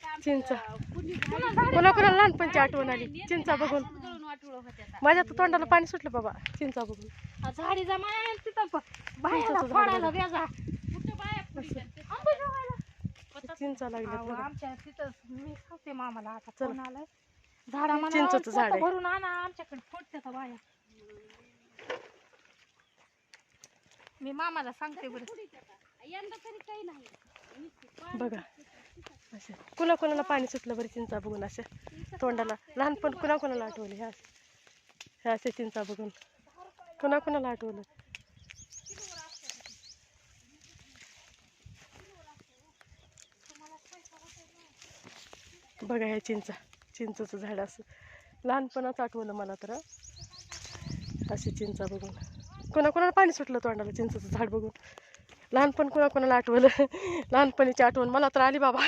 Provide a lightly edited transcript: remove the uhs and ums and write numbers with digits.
चिंच कोणाकोणाला लहानपणची आठवण आली चिंचा बघून. माझ्या तर तोंडाला पाणी सुटलं बाबा चिंचा बघून. झाडी जमा तिथं फोडायला व्याजा चिंचा लागली आमच्या तिथं. मी सांगते मामाला आता फोन आलाय झाडा चिंचेचं झाड आहे. भरून आणा आमच्याकडे फोडते बाया. मी मामाला सांगते बरं यंदा तरी काही नाही बघा. असे कुणाकोणाला पाणी सुटलं बरं चिंचा बघून. असे तोंडाला लहानपण कुणाकोणाला आठवलं ह्या असे चिंचा बघून कुणाकोणाला आठवलं. बघा ह्या चिंचेचं झाड असं लहानपणाच आठवलं मला तर. असे चिंचा बघून कोणाकोणाला पाणी सुटलं तोंडाला चिंचेचं झाड बघून. लहानपण कोणाकोणाला आठवलं. लहानपणीची आठवण मला तर आली बाबा.